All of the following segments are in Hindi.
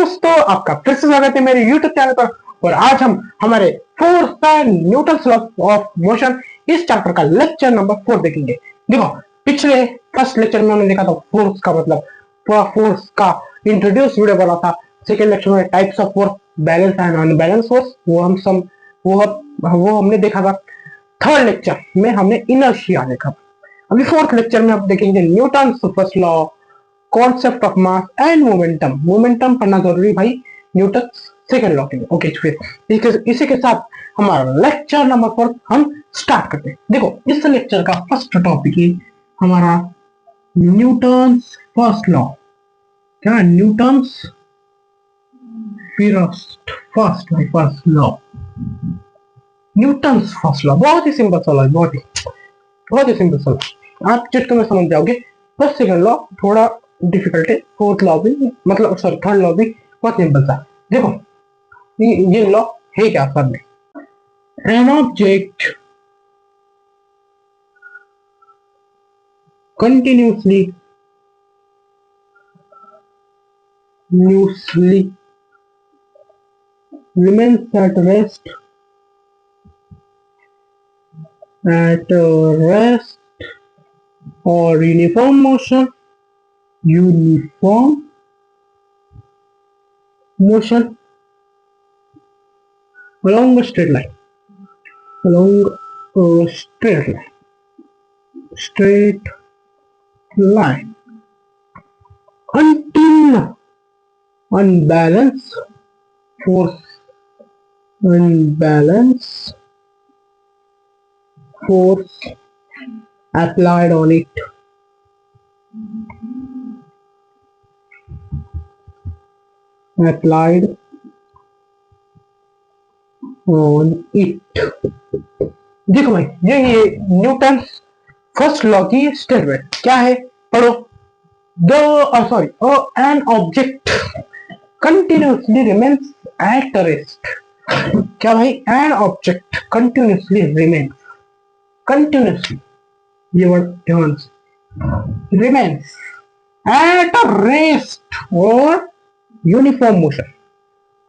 दोस्तों, आपका फिर से स्वागत है मेरे YouTube चैनल पर। और आज हम हमारे fourth Newton's law of motion इस चैप्टर का लेक्चर नंबर 4 देखेंगे। देखो, पिछले फर्स्ट लेक्चर में हमने देखा था फोर्स का मतलब, फोर्स का इंट्रोड्यूस वीडियो बना था। सेकेंड लेक्चर में types of force, balance and unbalance force, वो हमने देखा था। थर्ड लेक्चर में हमने इनर्शिया देखा। अभी फोर्थ लेक्चर में आप देखेंगे Newton's first law, concept of mass and momentum. Momentum पढ़ना जरूरी भाई, न्यूटन सेकंड लॉ के लिए। ओके, फिर इसी के साथ हमारा लेक्चर नंबर 4 हम स्टार्ट करते हैं। देखो, इस लेक्चर का फर्स्ट टॉपिक है हमारा न्यूटन्स फर्स्ट लॉ। क्या? Newton's first law, Newton's first law. बहुत ही सिंपल सा लॉ है, बहुत ही सिंपल सा लॉ, आप चुटकी में समझ जाओगे। फर्स्ट सेकंड लॉ थोड़ा डिफिकल्ट है, फोर्थ लॉ भी मतलब सॉरी थर्ड लॉ भी बहुत सिंपल सा। देखो, ये लॉ है क्या सर में, an object continuously remains at rest or uniform motion along a straight line, until unbalanced force applied on it देखो भाई, ये न्यूटन फर्स्ट लॉ की स्टेटमेंट क्या है, पढ़ो। An object continuously remains at rest. क्या भाई? एन ऑब्जेक्ट कंटिन्यूसली ये वर्ड ध्यान से, रिमेन्स एट रेस्ट और uniform motion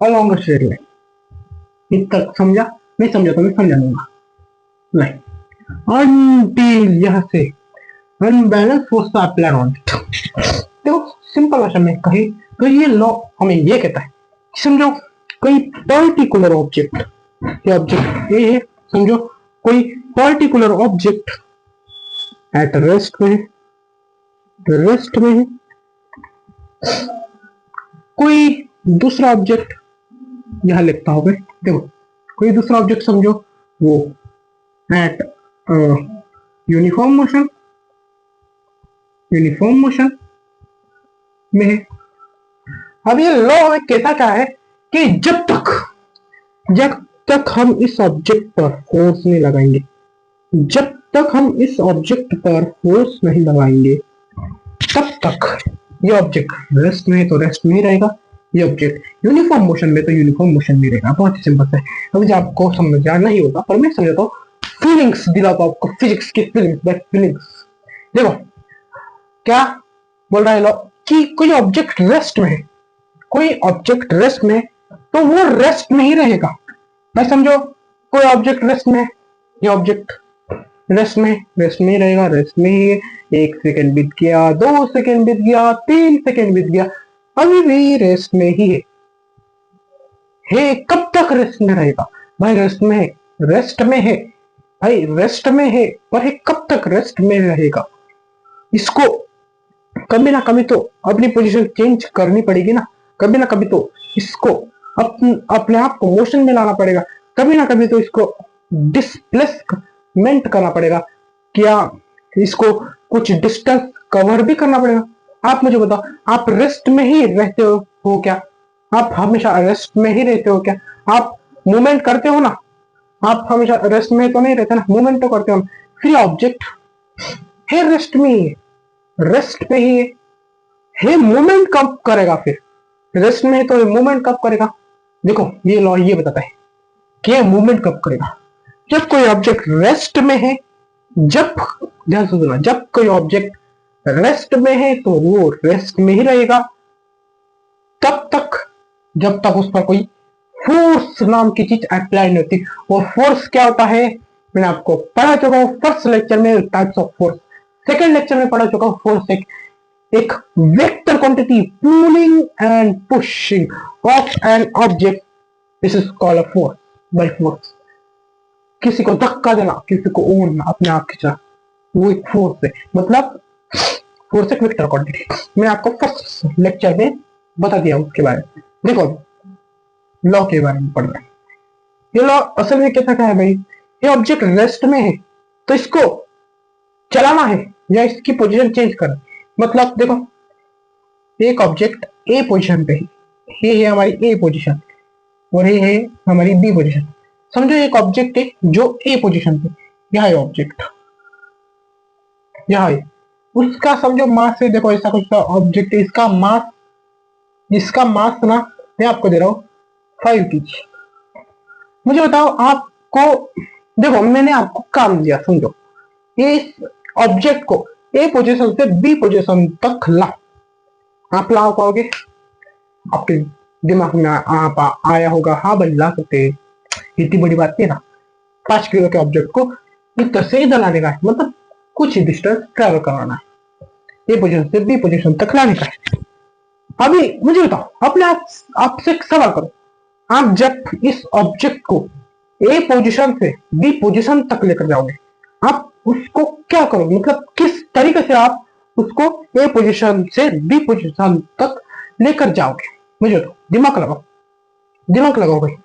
along a straight line. तक समझा? नहीं समझा तो मैं समझा दूंगा। लाइन until यहां से unbalance force apply on it. तो सिंपल भाषा में कही तो ये लॉ हमें ये कहता है, समझो कोई पर्टिकुलर ऑब्जेक्ट, ये ऑब्जेक्ट ये है, समझो कोई पर्टिकुलर ऑब्जेक्ट एट रेस्ट में है, कोई दूसरा ऑब्जेक्ट यहां लिखता होगा। देखो, कोई दूसरा ऑब्जेक्ट समझो वो एट यूनिफॉर्म मोशन में है। अब ये लॉ हमें कहता क्या है कि जब तक हम इस ऑब्जेक्ट पर फोर्स नहीं लगाएंगे, तब तक ये ऑब्जेक्ट रेस्ट में है तो रेस्ट में ही रहेगा, ये ऑब्जेक्ट यूनिफॉर्म मोशन में तो यूनिफॉर्म मोशन में रहेगा। बहुत ही सिंपल है। अभी आपको समझा नहीं होगा पर मैं समझाता हूँ, फीलिंग्स दिलाता हूँ आपको, फिजिक्स की फीलिंग्स। देखो क्या बोल रहा है लॉ कि कोई ऑब्जेक्ट रेस्ट में है तो वो रेस्ट में ही रहेगा। मैं समझो कोई ऑब्जेक्ट रेस्ट में है, ये ऑब्जेक्ट रेस्ट में ही रहेगा, रेस्ट में ही है। 1 सेकंड बीत गया, 2 सेकंड बीत गया, 3 सेकंड बीत गया, अभी भी रेस्ट में ही है। कब तक रेस्ट में रहेगा भाई? रेस्ट में है पर ये कब तक रेस्ट में रहेगा? इसको कभी ना कभी तो अपनी पोजीशन चेंज करनी पड़ेगी ना, कभी ना कभी तो इसको अपने आप को मोशन में लाना पड़ेगा, कभी ना कभी तो इसको डिस्प्लेसमेंट करना पड़ेगा, क्या इसको कुछ डिस्टेंस कवर भी करना पड़ेगा। आप मुझे बताओ, आप रेस्ट में ही रहते हो क्या? आप हमेशा रेस्ट में ही रहते हो क्या? आप मूवमेंट करते हो ना, आप हमेशा रेस्ट में तो नहीं रहते ना, मूवमेंट तो करते हो ना। फिर ऑब्जेक्ट है रेस्ट में ही है, मूवमेंट कब करेगा? फिर रेस्ट में है तो मूवमेंट कब करेगा? देखो, ये लॉ ये बताता है कि मूवमेंट कब करेगा, जब कोई ऑब्जेक्ट रेस्ट में है। ध्यान से सुनना, जब कोई ऑब्जेक्ट रेस्ट में है तो वो रेस्ट में ही रहेगा, तब तक जब तक उस पर कोई फोर्स नाम की चीज अप्लाई नहीं होती। और फोर्स क्या होता है मैंने आपको पढ़ा चुका हूँ फर्स्ट लेक्चर में, types of force. Second lecture में पढ़ा चुका हूँ फोर्स एक vector quantity pulling and pushing of an object, this is called a force by force. किसी को धक्का देना, किसी को ओढ़ना अपने आप खींचना, वो एक फोर्स है। मतलब फोर्स एक वेक्टर क्वांटिटी, मैं आपको फर्स्ट लेक्चर में बता दिया उसके बारे में। देखो लॉ के बारे में पढ़ रहे हैं। ये लॉ असल में कहता क्या है भाई, ये ऑब्जेक्ट रेस्ट में है तो इसको चलाना है या इसकी पोजीशन चेंज करना। मतलब देखो एक ऑब्जेक्ट ए पोजीशन पे है, ये है हमारी ए पोजीशन और ये है हमारी बी पोजीशन। समझो एक ऑब्जेक्ट है जो ए पोजीशन पे, यहाँ है ऑब्जेक्ट, यहाँ है उसका समझो मास है। देखो ऐसा कुछ ऑब्जेक्ट है, इसका मास ना मैं आपको दे रहा हूँ 5 kg। मुझे बताओ आपको, देखो मैंने आपको काम दिया, समझो इस ऑब्जेक्ट को ए पोजीशन से बी पोजीशन तक ला। आप ला पाओगे? आपके दिमाग में आप आया होगा हाँ भाई ला सकते हैं, इतनी बड़ी बात है ना। 5 किलो के ऑब्जेक्ट को इधर से इधर लाने का है, मतलब कुछ ही डिस्टेंस ट्रेवल करवाना है, ए पोजीशन से बी पोजीशन तक लाने का है। अभी मुझे बताओ अपने आपसे एक सवाल करो, आप जब इस ऑब्जेक्ट को ए पोजीशन से बी पोजीशन तक लेकर जाओगे, आप उसको क्या करोगे? मतलब किस तरीके से आप उसको ए पोजीशन से बी पोजीशन तक लेकर जाओगे? मुझे तो दिमाग लगाओ भाई।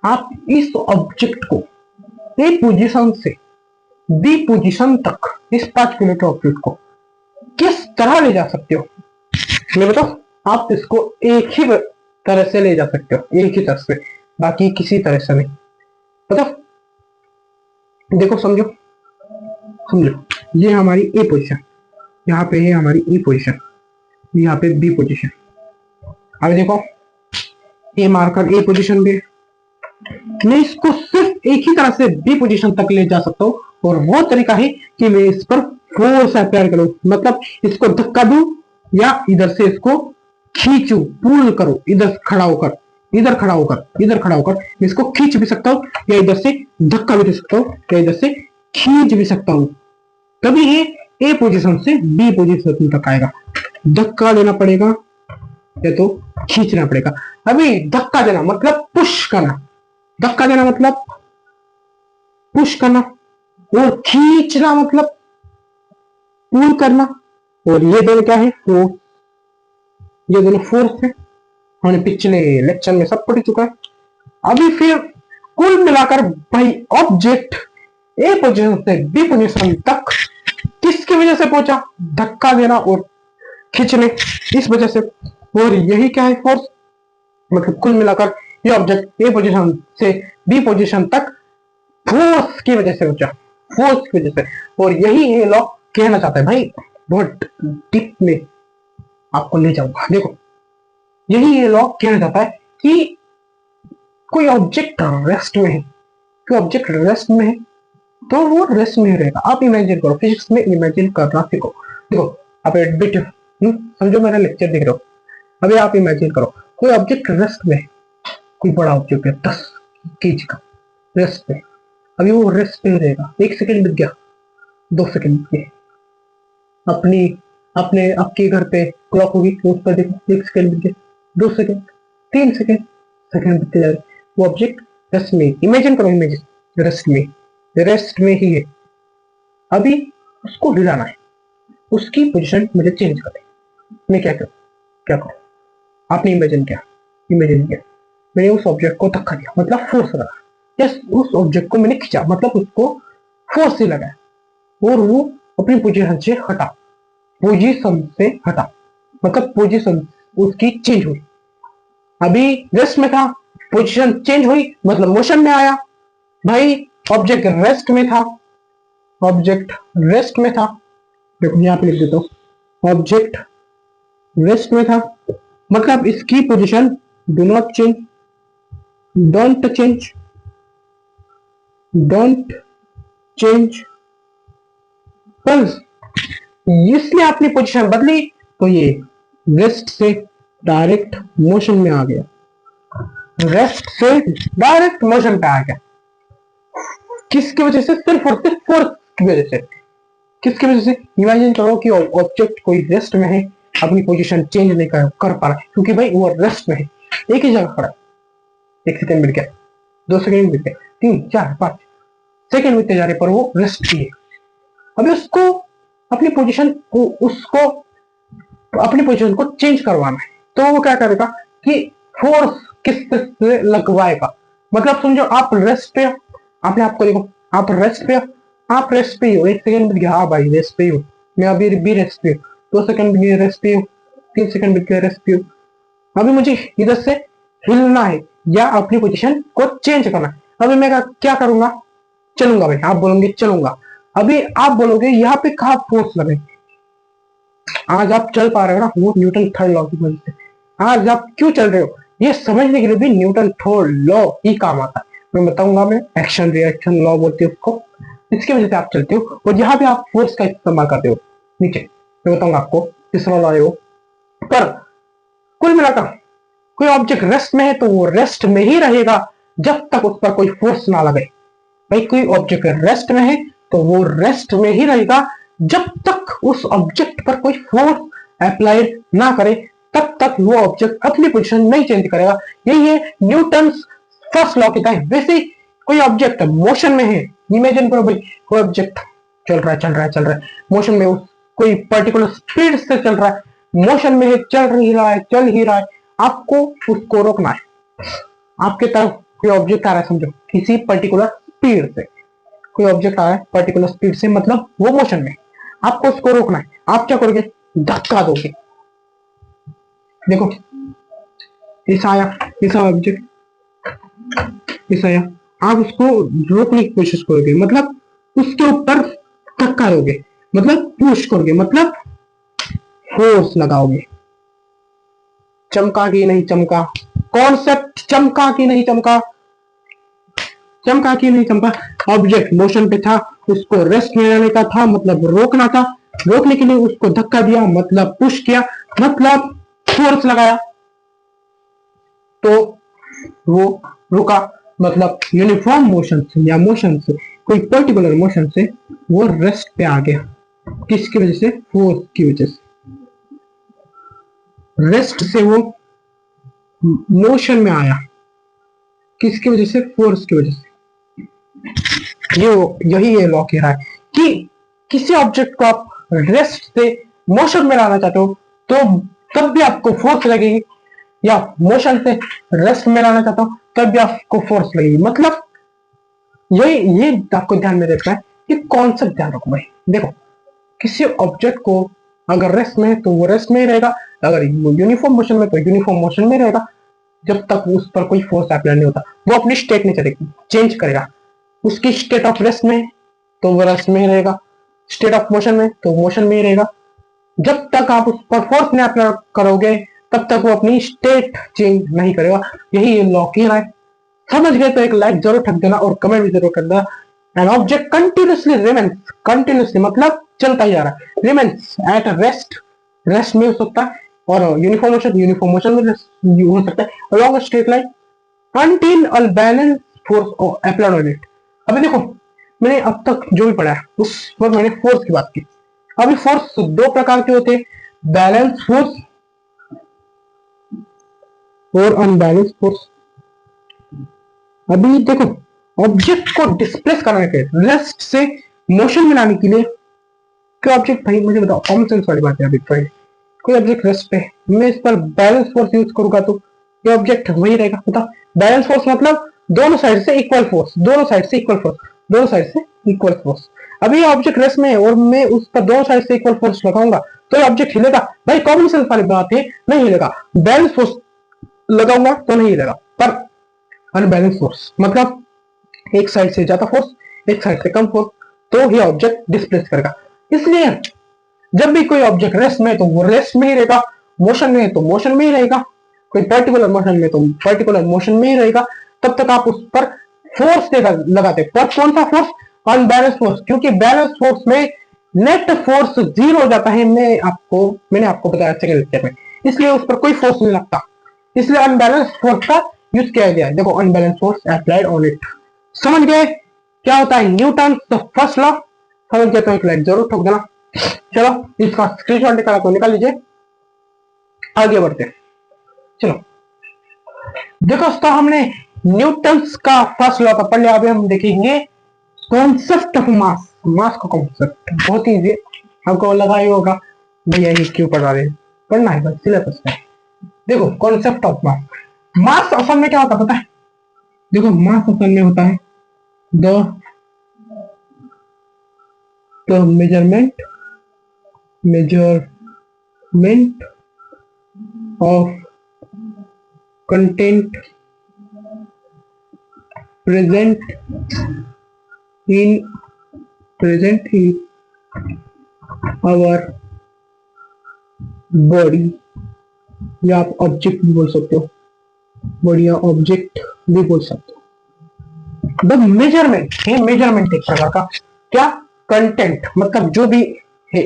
आप इस ऑब्जेक्ट को ए पोजीशन से बी पोजीशन तक, इस 5 किलो के ऑब्जेक्ट को किस तरह ले जा सकते हो? मैं बताओ, आप इसको एक ही तरह से ले जा सकते हो, एक ही तरह से, बाकी किसी तरह से नहीं। बताओ देखो समझो ये हमारी ए पोजीशन, यहाँ पे है हमारी ई पोजीशन, यहाँ पे बी पोजीशन। अब देखो ए मार्कर ए पोजीशन पे, मैं इसको सिर्फ एक ही तरह से बी पोजीशन तक ले जा सकता हूँ और वो तरीका है कि मैं इस पर फोर्स अप्लाई करूं। मतलब इसको धक्का दूं या इधर से इसको खींचू, पुल करूं, इधर खड़ा होकर मैं इसको खींच भी सकता हूँ या इधर से धक्का भी दे सकता हूँ या इधर से खींच भी सकता हूँ। तभी ये ए पोजीशन से बी पोजीशन तक आएगा। धक्का देना पड़ेगा या तो खींचना पड़ेगा। अभी धक्का देना मतलब पुश करना, धक्का देना मतलब पुश करना और खींचना मतलब पुल करना। और ये दोनों क्या है? फोर्स। ये दोनों फोर्स है, हमने पिछले लेक्चर में सब पढ़ चुका है। अभी फिर कुल मिलाकर भाई ऑब्जेक्ट ए पोजीशन से बी पोजीशन तक किसकी वजह से पहुंचा? धक्का देना और खींचने, इस वजह से। और यही क्या है? फोर्स। मतलब कुल मिलाकर ये ऑब्जेक्ट ए पोजीशन से बी पोजीशन तक फोर्स की वजह से पहुंचा, फोर्स की वजह से। और यही ये लॉ कहना चाहता है भाई, बहुत डीप में आपको ले जाऊंगा। देखो यही ये लॉ कहना चाहता है कि कोई ऑब्जेक्ट रेस्ट में है, तो वो रेस्ट में रहेगा। आप इमेजिन करो, फिजिक्स में इमेजिन करना सीखो। देखो आप एडमिट समझो मेरा लेक्चर देख रहे हो, अभी आप इमेजिन करो कोई ऑब्जेक्ट रेस्ट में है, कोई बड़ा ऑब्जेक्ट है 10 kg का रेस्ट में। अभी वो रेस्ट में रहेगा, 1 सेकेंड बीत गया, 2 सेकेंड बीत गए, अपनी अपने आपके घर पे क्लॉक होगी, उस पर देखो 1 सेकेंड बीत गए, 2 सेकेंड, 3 सेकेंड, सेकेंड बीतते जा रहे। वो ऑब्जेक्ट रेस्ट में, इमेजिन करो, इमेजिन रेस्ट में ही है। अभी उसको हिलाना है, उसकी पोजीशन मुझे चेंज करनी है। मैं क्या करूं? आपने इमेजिन किया, मैंने उस ऑब्जेक्ट को धक्का दिया, मतलब फोर्स लगा। यस, उस ऑब्जेक्ट को मैंने खींचा, मतलब उसको फोर्स से लगाया और वो अपनी पोजीशन से हटा, मतलब पोजीशन उसकी चेंज हुई। अभी रेस्ट में था, पोजीशन चेंज हुई मतलब मोशन में आया। भाई ऑब्जेक्ट रेस्ट में था, देखो यहाँ पे लिख देता हूँ, ऑब्जेक्ट रेस्ट में था मतलब इसकी पोजीशन डोंट चेंज। पर इसलिए अपनी पोजीशन बदली तो ये रेस्ट से डायरेक्ट मोशन में आ गया। रेस्ट से डायरेक्ट मोशन पे आ गया। किसकी वजह से? सिर्फ और सिर्फ फोर्स की वजह से। किसकी वजह से? इमेजिन करो कि ऑब्जेक्ट कोई रेस्ट में है, अपनी पोजीशन चेंज नहीं कर पा रहा क्योंकि भाई वो रेस्ट में है, एक ही जगह खड़ा। 1 सेकेंड बीत गया, 2 सेकेंड बीत गया, 3 4 5 सेकेंड बीतते जा रहे पर वो रेस्ट की है। अभी उसको अपनी पोजीशन को चेंज करवाना है, तो वो क्या करेगा कि फोर्स किस से लगवाएगा। मतलब समझो आप रेस्ट पे, आपने आपको देखो आप रेस्ट पे हो, 1 सेकेंड बीत गया, हाँ भाई रेस्ट पे हो, मैं अभी भी रेस्ट पे हूँ, 2 सेकेंड बीत गया रेस्ट पे हूँ, 3 सेकेंड बीत गया रेस्ट पे हूँ। अभी मुझे इधर से हिलना है या अपनी पोजीशन को चेंज करना है। अभी मैं क्या करूंगा? चलूंगा भाई, आप बोलोगे चलूंगा। अभी आप बोलोगे यहाँ पे कहा फोर्स लगे? आज आप चल पा रहे हो ना, वो न्यूटन थर्ड लॉ की वजह से। आज आप क्यों चल रहे हो ये समझने के लिए भी न्यूटन थर्ड लॉ ही काम आता है। मैं बताऊंगा, मैं एक्शन रिएक्शन लॉ बोलते हो उसको, इसकी वजह से आप चलते हो और यहाँ पे आप फोर्स का इस्तेमाल करते हो नीचे। मैं बताऊंगा आपको तीसरा लॉ है वो। पर कुल मिलाकर कोई ऑब्जेक्ट रेस्ट में है तो वो रेस्ट में ही रहेगा जब तक उस पर कोई फोर्स ना लगे। भाई कोई ऑब्जेक्ट रेस्ट में है तो वो रेस्ट में ही रहेगा जब तक उस ऑब्जेक्ट पर कोई फोर्स अप्लाइड ना करे, तब तक वो ऑब्जेक्ट अपनी पोजीशन नहीं चेंज करेगा। यही है न्यूटन फर्स्ट लॉ के तहत। वैसे कोई ऑब्जेक्ट मोशन में है, इमेजिन करो भाई कोई ऑब्जेक्ट चल रहा है मोशन में, कोई पर्टिकुलर स्पीड से चल रहा है, मोशन में है, चल ही रहा है, आपको उसको रोकना है। आपके तरफ कोई ऑब्जेक्ट आ रहा है, समझो किसी पर्टिकुलर स्पीड से कोई ऑब्जेक्ट आ रहा है पर्टिकुलर स्पीड से, मतलब वो मोशन में, आपको उसको रोकना है। आप क्या करोगे? धक्का दोगे। देखो ऐसा आया ऑब्जेक्ट, ऐसा आया, आप उसको रोकने की कोशिश करोगे, मतलब उसके ऊपर धक्का दोगे, मतलब पुश करोगे, मतलब फोर्स लगाओगे। चमका कि नहीं चमका? कॉन्सेप्ट चमका कि नहीं चमका? चमका कि नहीं चमका? ऑब्जेक्ट मोशन पे था, उसको रेस्ट में रहने का था, मतलब रोकना था, रोकने के लिए उसको धक्का दिया, मतलब पुश किया, मतलब फोर्स लगाया, तो वो रुका। मतलब यूनिफॉर्म मोशन से या मोशन से, कोई पर्टिकुलर मोशन से वो रेस्ट पे आ गया। किसकी वजह से? फोर्स की वजह से। रेस्ट से वो मोशन में आया, किसकी वजह से? फोर्स की वजह से। यही ये लॉ कह रहा है कि किसी ऑब्जेक्ट को आप रेस्ट से मोशन में लाना चाहते हो तो तब भी आपको फोर्स लगेगी, या मोशन से रेस्ट में लाना चाहता हो तब भी आपको फोर्स लगेगी। मतलब ये आपको ध्यान में रखना है, ये कॉन्सेप्ट ध्यान रखो भाई। देखो किसी ऑब्जेक्ट को अगर रेस्ट में है तो वो रेस्ट में ही रहेगा, अगर यूनिफॉर्म मोशन में तो यूनिफॉर्म मोशन में रहेगा, जब तक उस पर कोई फोर्स अप्लाई नहीं होता। वो अपनी स्टेट नहीं चलेगी, चेंज करेगा। उसकी स्टेट ऑफ रेस्ट में तो वो रेस्ट में ही रहेगा, स्टेट ऑफ मोशन में तो मोशन में ही रहेगा। जब तक आप उस पर फोर्स नहीं अप्लाई करोगे तब तक वो अपनी स्टेट चेंज नहीं करेगा। यही ये लॉ कह रहा है। समझ गए तो एक लाइक जरूर ठक देना और कमेंट भी जरूर कर देना। An object continuously remains, continuously मतलब चलता ही जा रहा है, रिमेन्स एट रेस्ट, रेस्ट में हो सकता है, और यूनिफॉर्म मोशन में हो सकता है, along straight line until a balance force applied on it। अभी देखो मैंने अब तक जो भी पढ़ा है उस पर मैंने फोर्स की बात की। अभी फोर्स दो प्रकार के होते हैं, बैलेंस फोर्स और अनबैलेंस फोर्स। अभी देखो ऑब्जेक्ट को डिस्प्लेस करने के रेस्ट से मोशन में लाने के लिए कोई ऑब्जेक्ट, भाई मुझे बताओ कॉमन सेंस वाली बात है। अभी कोई ऑब्जेक्ट रेस्ट पे, मैं इस पर बैलेंस फोर्स यूज करूंगा तो ये ऑब्जेक्ट वही रहेगा। बताओ बैलेंस फोर्स मतलब दोनों साइड से इक्वल फोर्स, दोनों साइड से इक्वल फोर्स, दोनों साइड से इक्वल फोर्स। अभी ऑब्जेक्ट रेस्ट में है और मैं उस पर दोनों साइड से इक्वल फोर्स लगाऊंगा तो ऑब्जेक्ट हिलेगा? भाई कॉमन सेंस वाली बात है, नहीं हिलेगा। बैलेंस फोर्स लगाऊंगा तो नहीं हिलेगा। पर अनबैलेंस फोर्स मतलब एक साइड से ज्यादा फोर्स, एक साइड से कम फोर्स, तो ये ऑब्जेक्ट डिस्प्लेस करेगा। इसलिए जब भी कोई ऑब्जेक्ट रेस्ट में है तो वो रेस्ट में ही रहेगा, मोशन में है तो मोशन में ही रहेगा, कोई पर्टिकुलर मोशन में तो पर्टिकुलर मोशन में ही रहेगा। तब तक आप उस पर फोर्स लगाते, पर कौन सा फोर्स? अनबैलेंस फोर्स, क्योंकि बैलेंस फोर्स में नेट फोर्स 0 हो जाता है। मैंने आपको बताया सेकंड लेक्चर में, इसलिए उस पर कोई फोर्स नहीं लगता। इसलिए अनबैलेंस फोर्स का यूज किया गया है। देखो unbalance force applied on it. समझ गए क्या होता है न्यूटन फर्स्ट लॉ? समझ गए तो एक लाइक जरूर ठोक देना। चलो इसका स्क्रीनशॉट निकाला तो निकाल लीजिए, आगे बढ़ते हैं। चलो देखो तो हमने न्यूटन्स का फर्स्ट लॉ तो पढ़ लिया। अभी हम देखेंगे कॉन्सेप्ट ऑफ मास। मास का कॉन्सेप्ट बहुत इजी है, हमको लगा ही होगा भैया ये क्यों पढ़ा रहे हैं, पढ़ना है बस सिलेबस में। देखो कॉन्सेप्ट ऑफ मास। मास असल में क्या होता है पता है? देखो मास असल में होता है the measurement of content present in our body, या आप ऑब्जेक्ट भी बोल सकते हो, बॉडी या ऑब्जेक्ट भी बोल सकते हो। द मेजरमेंट है, मेजरमेंट एक प्रकार का क्या कंटेंट, मतलब जो भी है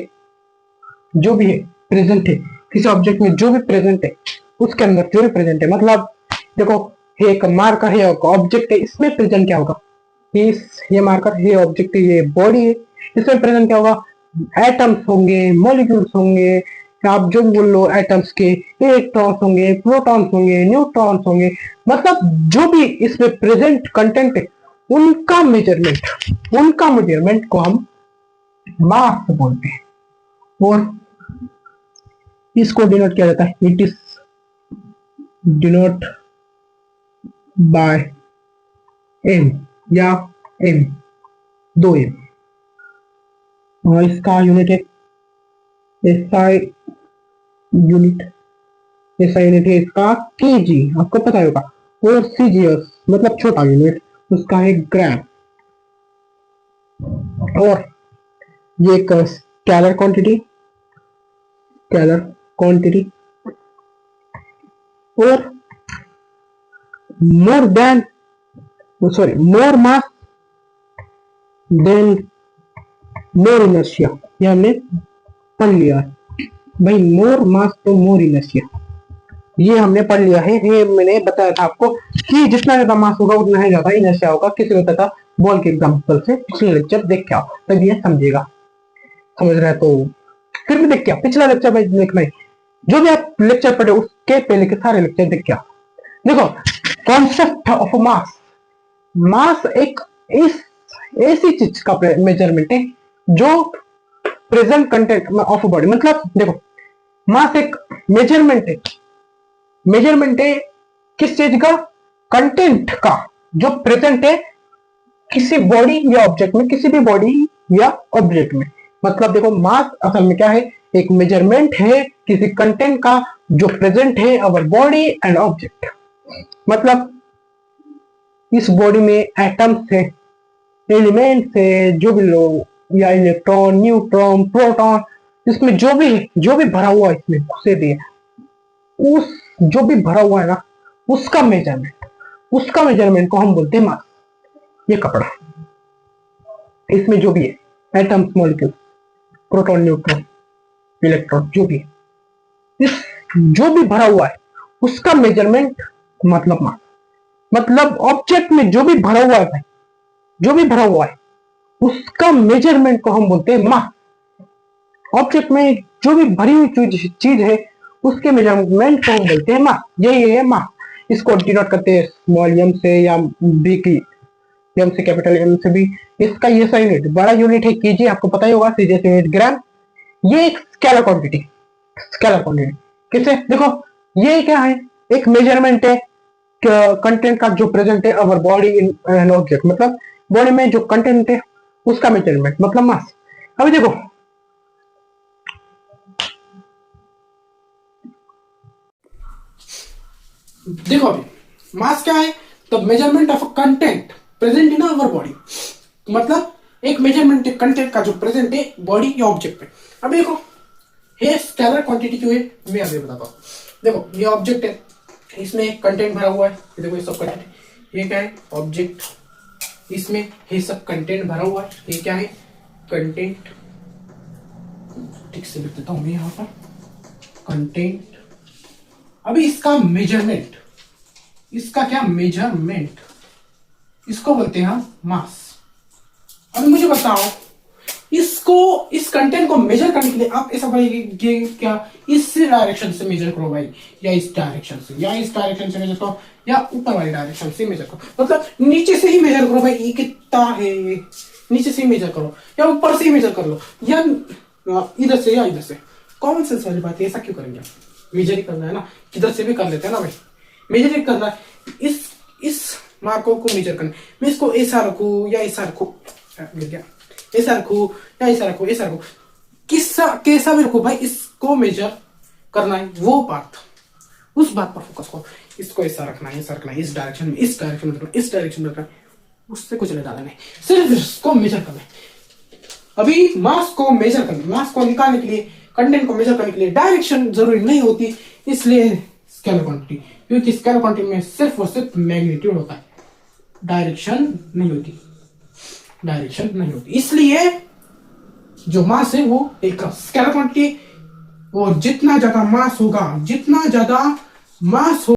प्रेजेंट है किसी ऑब्जेक्ट में, जो भी प्रेजेंट है उसके अंदर जो भी प्रेजेंट है, मतलब देखो एक मार्कर है, ऑब्जेक्ट है, इसमें प्रेजेंट क्या होगा? ये मार्कर, ये ऑब्जेक्ट है, ये बॉडी है, इसमें प्रेजेंट क्या होगा? एटम्स होंगे, मॉलिक्यूल्स होंगे, आप जो बोल लो एटम्स के, इलेक्ट्रॉन्स होंगे, प्रोटॉन्स होंगे, न्यूट्रॉन्स होंगे, मतलब जो भी इसमें प्रेजेंट कंटेंट है उनका मेजरमेंट को हम मास बोलते हैं। और इसको डिनोट किया जाता है, it is denote by M या एम, 2 एम। और इसका यूनिट है एसआई यूनिट, है इसका केजी, आपको पता होगा। और सीजीएस मतलब छोटा यूनिट, उसका है ग्राम। और ये एक स्केलर क्वांटिटी और मोर मास देन मोर इनर्शिया, ये हमने पढ़ लिया है भाई। मोर मास तो मोर इनर्शिया, ये हमने पढ़ लिया है। ये मैंने बताया था आपको कि जितना ज्यादा मास होगा उतना ही ज्यादा इनर्शिया होगा। किसी ने बताया बॉल के एग्जांपल से, पिछले लेक्चर देख के आओ तब ये समझेगा। समझ रहे तो फिर भी देख के आओ, पिछला लेक्चर में देखना है, जो भी आप लेक्चर पढ़े उसके पहले के सारे लेक्चर देख के आओ। देखो कॉन्सेप्ट ऑफ मास। मास एक ऐसी चीज का मेजरमेंट है जो प्रेजेंट कंटेंट ऑफ बॉडी, मतलब देखो मास एक मेजरमेंट है किस चीज का? कंटेंट का जो प्रेजेंट है किसी बॉडी या ऑब्जेक्ट में, किसी भी बॉडी या ऑब्जेक्ट में। मतलब देखो मास असल में क्या है? एक मेजरमेंट है किसी कंटेंट का जो प्रेजेंट है अवर बॉडी एंड ऑब्जेक्ट। मतलब इस बॉडी में एटम्स है, एलिमेंट्स है, जो भी लोग, या इलेक्ट्रॉन, न्यूट्रॉन, प्रोटॉन, इसमें जो भी भरा हुआ है, इसमें घुसे दिए, उस जो भी भरा हुआ है ना उसका मेजरमेंट को हम बोलते हैं मास। ये कपड़ा, इसमें जो भी है atoms, molecule, proton, neutron, electron, जो भी है, इस जो भी भरा हुआ है उसका मेजरमेंट मतलब मास। मतलब ऑब्जेक्ट में जो भी भरा हुआ है भाई, जो भी भरा हुआ है उसका मेजरमेंट को हम बोलते हैं मास। ऑब्जेक्ट में जो भी भरी हुई चीज है उसके मेजरमेंट को हम बोलते हैं मास। यही है मास। इसको डिनोट करते हैं स्मॉल एम से या बिग एम से, कैपिटल एम से भी। इसका ये सा यूनिट, बड़ा यूनिट है केजी, आपको पता ही होगा, सीजीएस यूनिट ग्राम। ये एक स्केलर क्वांटिटी किसे? देखो ये क्या है? एक मेजरमेंट है कंटेंट का जो प्रेजेंट है our body in an object, मतलब बॉडी में जो कंटेंट है उसका मेजरमेंट मतलब मास। अभी देखो अभी मास क्या है? तो measurement of content present in our body, मतलब एक मेजरमेंट है कंटेंट का जो प्रेजेंट है बॉडी या ऑब्जेक्ट पे। अभी देखो ये स्केलर क्वांटिटी क्यों है मैं अभी बताता हूँ। देखो ये ऑब्जेक्ट है, इसमें कंटेंट भरा हुआ है, देखो ये सब कंटेंट, ये क्या है? ऑब्जेक्ट, इसमें ये सब कंटेंट भरा हुआ है, ये क्या है? कंटेंट। ठीक से लिख देता हूँ मैं यहाँ पर, कंटेंट। अभी इसका मेजरमेंट इसका क्या मेजरमेंट, इसको बोलते हैं हम मास। अभी मुझे बताओ, इसको, इस कंटेंट को मेजर करने के लिए आप ऐसा करेंगे क्या, इस डायरेक्शन से मेजर करो भाई, या इस डायरेक्शन से, या इस डायरेक्शन से मेजर करो, या ऊपर वाली डायरेक्शन से मेजर करो, मतलब नीचे से ही मेजर करो भाई, ये कितना है, नीचे से ही मेजर करो, या ऊपर से ही मेजर कर लो, या इधर से या इधर से। कॉमन सेंस वाली बात है, ऐसा क्यों करेंगे, मेजर ही करना है ना, किधर से भी कर लेते हैं ना भाई, मेजर ही करना है। इस मार्कों को मेजर करना, मैं इसको ऐसा रखूं या ऐसा रखूं, मिल गया, ऐसा रखूं या ऐसा रखूं, ऐसा रखूं, किसा कैसा भी रखूं भाई, इसको मेजर करना है, वो बात, उस बात पर फोकस करो। इसको ऐसा रखना है, ऐसा रखना है, इस डायरेक्शन में, इस डायरेक्शन में रखना, इस डायरेक्शन में रखना, उससे कुछ नहीं डालना है, सिर्फ इसको मेजर करना है। अभी मास को मेजर करना, मास को निकालने के लिए, कंटेंट को मेजर करने के लिए डायरेक्शन जरूरी नहीं होती, इसलिए स्केलर क्वांटिटी, क्योंकि स्केलर क्वांटिटी में सिर्फ और सिर्फ मैग्नीट्यूड होता है, डायरेक्शन नहीं होती, डायरेक्शन नहीं होती। इसलिए जो मास है वो एक स्केलर क्वांटिटी, और जितना ज्यादा मास होगा, जितना ज्यादा मास हो